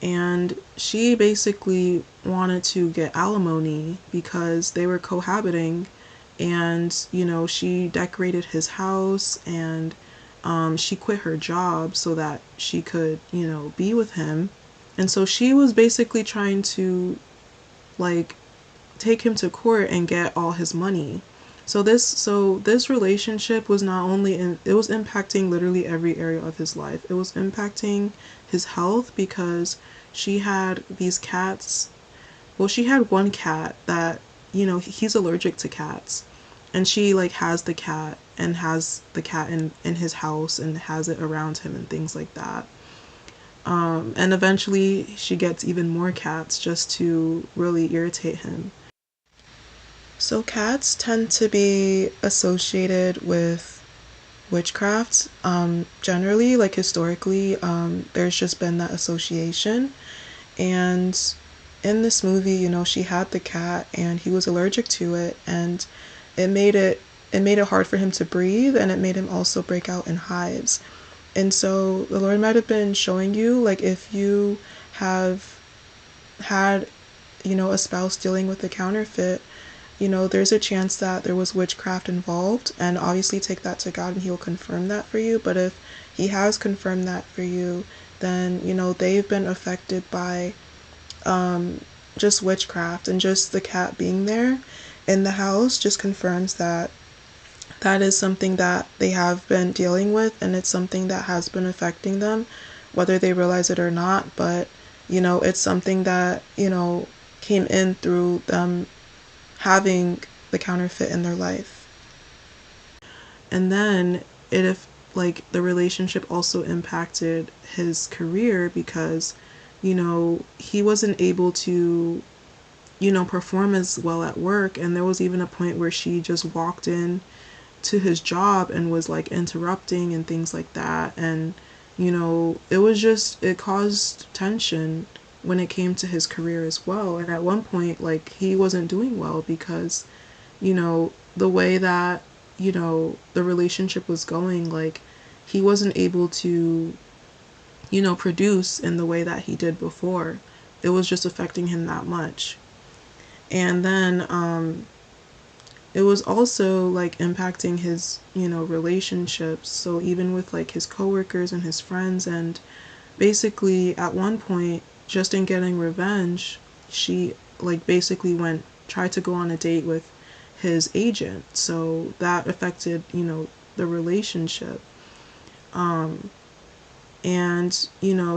and she basically wanted to get alimony because they were cohabiting. And she decorated his house, and she quit her job so that she could be with him. And so she was basically trying to, like, take him to court and get all his money. So this relationship was not only it was impacting literally every area of his life. It was impacting his health because she had these cats. Well, she had one cat that, he's allergic to cats. And she, like, has the cat and has the cat in his house and has it around him and things like that. And eventually she gets even more cats just to really irritate him. So cats tend to be associated with witchcraft. Generally, like historically, there's just been that association. And in this movie, she had the cat and he was allergic to it, and it made it hard for him to breathe, and it made him also break out in hives. And so the Lord might have been showing you, like, if you have had, a spouse dealing with a counterfeit, there's a chance that there was witchcraft involved, and obviously take that to God and he'll confirm that for you. But if he has confirmed that for you, then, they've been affected by just witchcraft, and just the cat being there in the house just confirms that that is something that they have been dealing with, and it's something that has been affecting them, whether they realize it or not. But, it's something that, came in through them having the counterfeit in their life. And then if, like, the relationship also impacted his career because, he wasn't able to, perform as well at work. And there was even a point where she just walked in to his job and was, like, interrupting and things like that. And, it caused tension when it came to his career as well. And at one point, like, he wasn't doing well because, the way that, the relationship was going, like, he wasn't able to, produce in the way that he did before. It was just affecting him that much. And then it was also, like, impacting his, relationships. So even with, like, his coworkers and his friends. And basically at one point, just in getting revenge, she, like, basically tried to go on a date with his agent. So that affected, the relationship. And,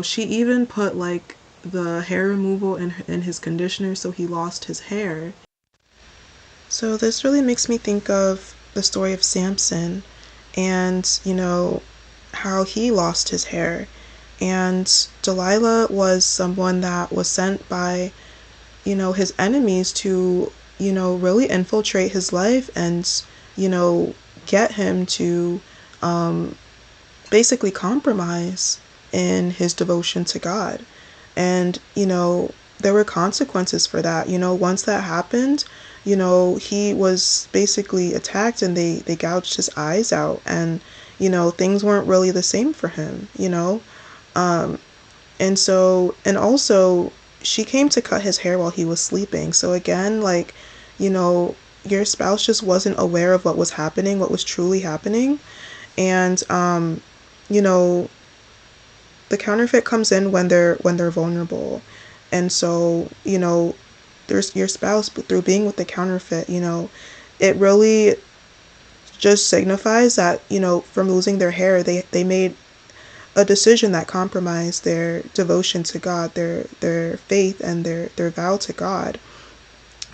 she even put, like, the hair removal in his conditioner, so he lost his hair. So this really makes me think of the story of Samson and, how he lost his hair. And Delilah was someone that was sent by, his enemies to, really infiltrate his life and, get him to basically compromise in his devotion to God. And, there were consequences for that. Once that happened, he was basically attacked and they gouged his eyes out, and, things weren't really the same for him, and so, and also she came to cut his hair while he was sleeping. So again, like, your spouse just wasn't aware of what was happening, what was truly happening. And, the counterfeit comes in when they're vulnerable. And so, there's your spouse, but through being with the counterfeit, it really just signifies that, from losing their hair, they made a decision that compromised their devotion to God, their faith, and their vow to God.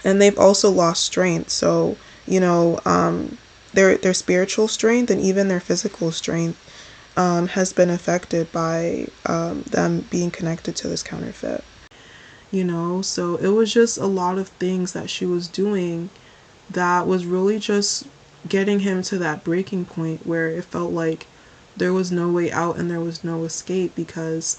And they've also lost strength. So, their spiritual strength and even their physical strength has been affected by them being connected to this counterfeit. So it was just a lot of things that she was doing that was really just getting him to that breaking point where it felt like there was no way out and there was no escape, because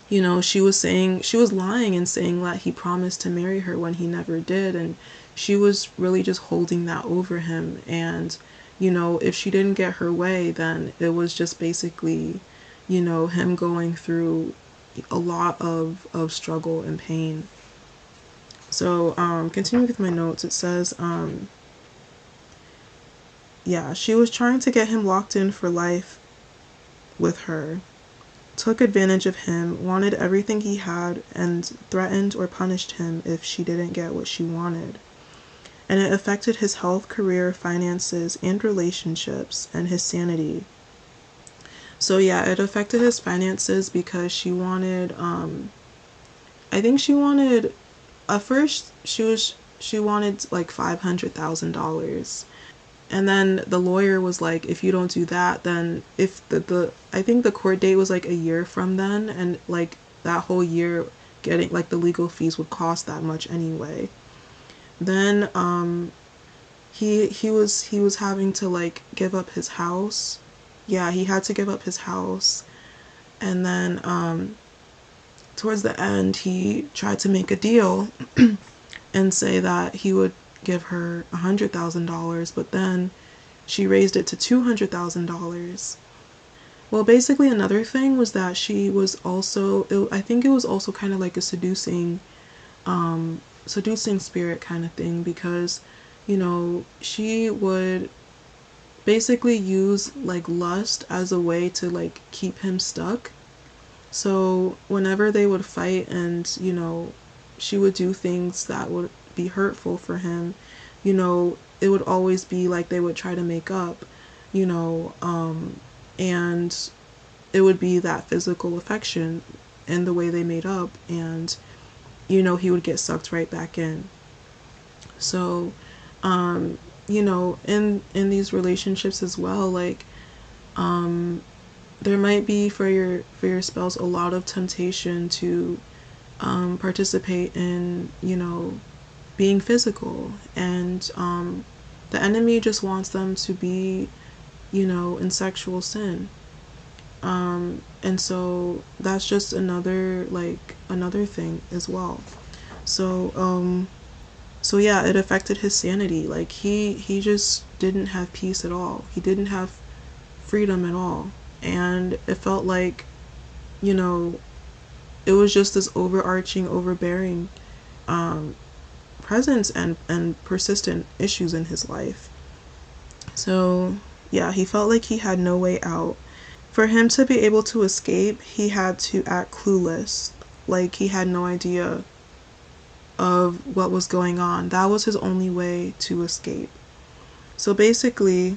she was lying and saying that he promised to marry her when he never did, and she was really just holding that over him. And if she didn't get her way, then it was just basically him going through a lot of struggle and pain. So continuing with my notes, it says yeah, she was trying to get him locked in for life with her, took advantage of him, wanted everything he had, and threatened or punished him if she didn't get what she wanted. And it affected his health, career, finances, and relationships, and his sanity. So yeah, it affected his finances because she wanted, I think she wanted, at first she wanted like $500,000. And then the lawyer was like, if you don't do that, then if the I think the court date was like a year from then, and like that whole year getting like the legal fees would cost that much anyway. Then he was having to like give up his house. Yeah, he had to give up his house. And then towards the end he tried to make a deal and say that he would give her $100,000, but then she raised it to $200,000. Well, basically another thing was that she was also, I think it was also kind of like a seducing spirit kind of thing, because she would basically use like lust as a way to like keep him stuck. So whenever they would fight, and she would do things that would be hurtful for him, it would always be like they would try to make up, and it would be that physical affection and the way they made up, and he would get sucked right back in. So in these relationships as well, like there might be for your spouse a lot of temptation to participate in being physical, and the enemy just wants them to be in sexual sin, and so that's just another thing as well. So yeah, it affected his sanity. Like he just didn't have peace at all. He didn't have freedom at all. And it felt like, it was just this overarching, overbearing presence and persistent issues in his life. So yeah, he felt like he had no way out. For him to be able to escape, he had to act clueless, like he had no idea of what was going on. That was his only way to escape. So basically,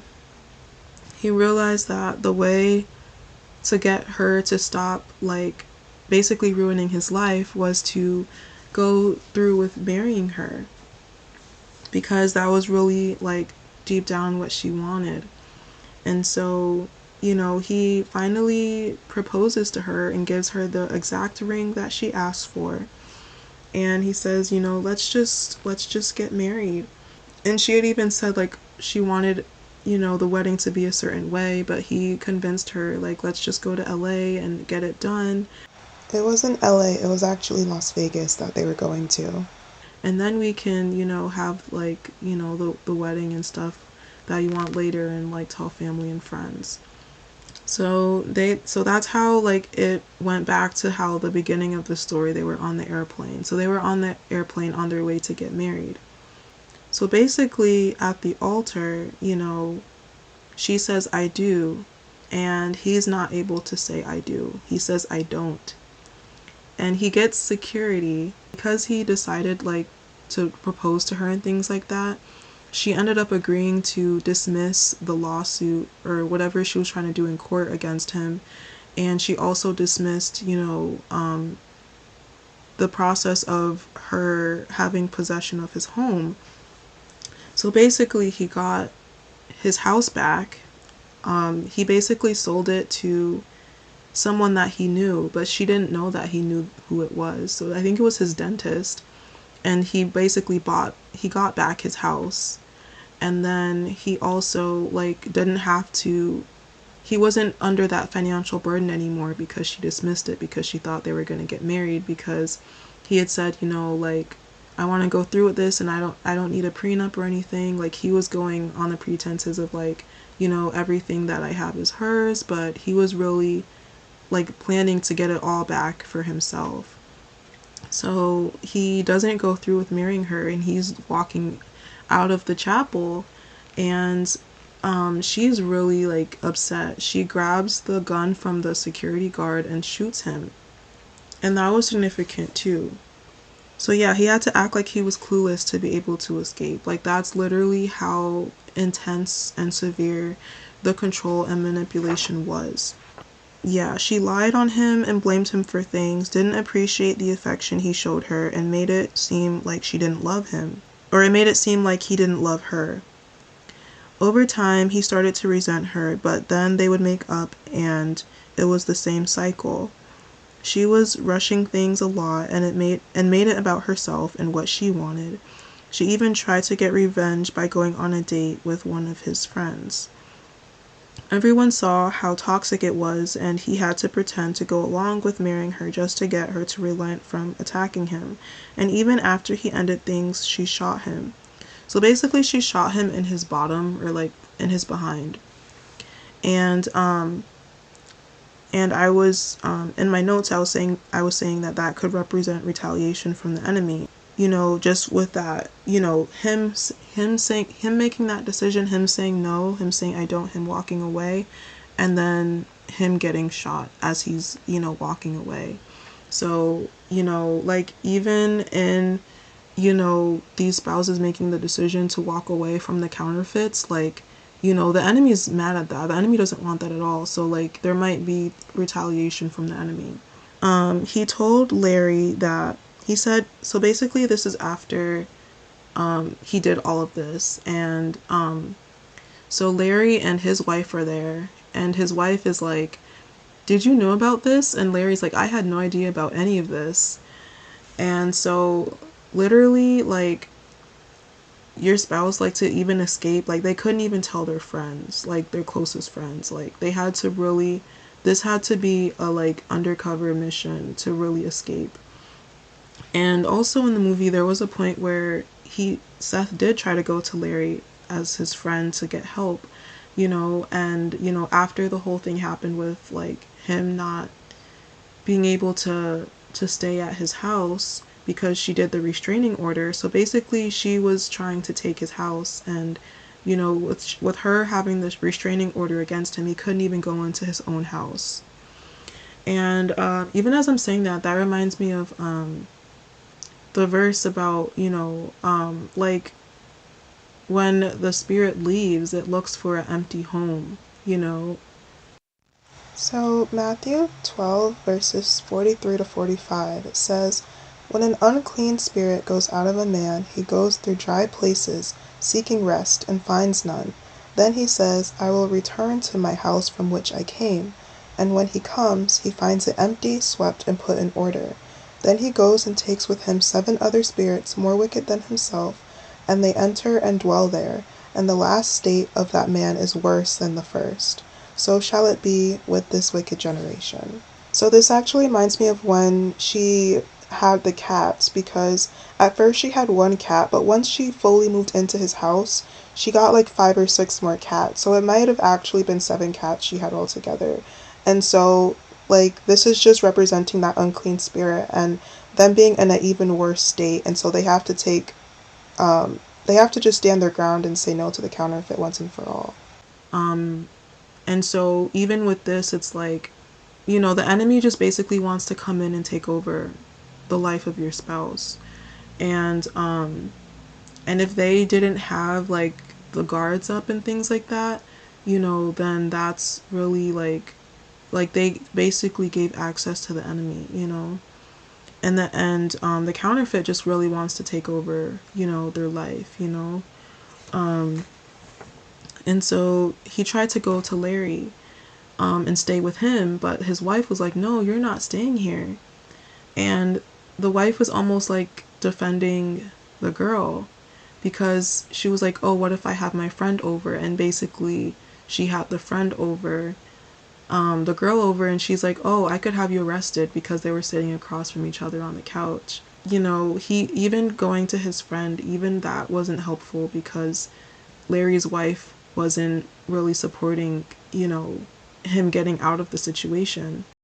he realized that the way to get her to stop like basically ruining his life was to go through with marrying her, because that was really like deep down what she wanted. And so he finally proposes to her and gives her the exact ring that she asked for. And he says, let's just get married. And she had even said like she wanted the wedding to be a certain way, but he convinced her like, let's just go to LA and get it done. It wasn't LA, it was actually Las Vegas that they were going to. And then we can, have like, the wedding and stuff that you want later, and like tell family and friends. So that's how like it went back to how the beginning of the story, they were on the airplane. So they were on the airplane on their way to get married. So basically at the altar, she says I do, and he's not able to say I do. He says I don't. And he gets security because he decided like to propose to her and things like that. She ended up agreeing to dismiss the lawsuit or whatever she was trying to do in court against him. And she also dismissed, the process of her having possession of his home. So basically he got his house back. He basically sold it to someone that he knew, but she didn't know that he knew who it was. So I think it was his dentist. And he basically got back his house. And then he also like didn't have to, he wasn't under that financial burden anymore, because she dismissed it because she thought they were going to get married, because he had said, like, I want to go through with this and I don't need a prenup or anything. Like he was going on the pretenses of like, everything that I have is hers, but he was really like planning to get it all back for himself. So he doesn't go through with marrying her, and he's walking out of the chapel, and she's really like upset. She grabs the gun from the security guard and shoots him, and that was significant too. So yeah, he had to act like he was clueless to be able to escape. Like that's literally how intense and severe the control and manipulation was. Yeah, she lied on him and blamed him for things, didn't appreciate the affection he showed her, and made it seem like she didn't love him. Or it made it seem like he didn't love her. Over time, he started to resent her, but then they would make up and it was the same cycle. She was rushing things a lot, and it made it about herself and what she wanted. She even tried to get revenge by going on a date with one of his friends. Everyone saw how toxic it was, and he had to pretend to go along with marrying her just to get her to relent from attacking him. And even after he ended things, she shot him. So basically, she shot him in his bottom, or like in his behind. And I was in my notes, I was saying that that could represent retaliation from the enemy. Just with that, him making that decision, him saying no, him saying I don't, him walking away, and then him getting shot as he's walking away. So like even in these spouses making the decision to walk away from the counterfeits, like the enemy's mad at that. The enemy doesn't want that at all. So like there might be retaliation from the enemy. He told Larry that he said, so basically this is after he did all of this, and so Larry and his wife are there, and his wife is like, did you know about this? And Larry's like, I had no idea about any of this. And so literally, like, your spouse, like, to even escape, like they couldn't even tell their friends, like their closest friends. Like they had to really, this had to be a like undercover mission to really escape. And also in the movie there was a point where Seth did try to go to Larry as his friend to get help, and after the whole thing happened with like him not being able to stay at his house because she did the restraining order. So basically she was trying to take his house, and with her having this restraining order against him, he couldn't even go into his own house. And even as I'm saying that, that reminds me of the verse about like when the spirit leaves, it looks for an empty home. So, Matthew 12, verses 43 to 45, it says, "When an unclean spirit goes out of a man, he goes through dry places, seeking rest, and finds none. Then he says, I will return to my house from which I came. And when he comes, he finds it empty, swept, and put in order. Then he goes and takes with him 7 other spirits more wicked than himself, and they enter and dwell there. And the last state of that man is worse than the first. So shall it be with this wicked generation." So this actually reminds me of when she had the cats, because at first she had 1 cat, but once she fully moved into his house, she got like 5 or 6 more cats. So it might have actually been 7 cats she had altogether. And so like this is just representing that unclean spirit and them being in an even worse state. And so they have to just stand their ground and say no to the counterfeit once and for all. And so even with this, it's like, the enemy just basically wants to come in and take over the life of your spouse. And if they didn't have like the guards up and things like that, then that's really like they basically gave access to the enemy. In the end, the counterfeit just really wants to take over, their life. Um, and so he tried to go to Larry and stay with him, but his wife was like, no, you're not staying here. And the wife was almost like defending the girl, because she was like, oh, what if I have my friend over? And basically she had the friend over, the girl over, and she's like, oh, I could have you arrested, because they were sitting across from each other on the couch. He even going to his friend, even that wasn't helpful, because Larry's wife wasn't really supporting, him getting out of the situation.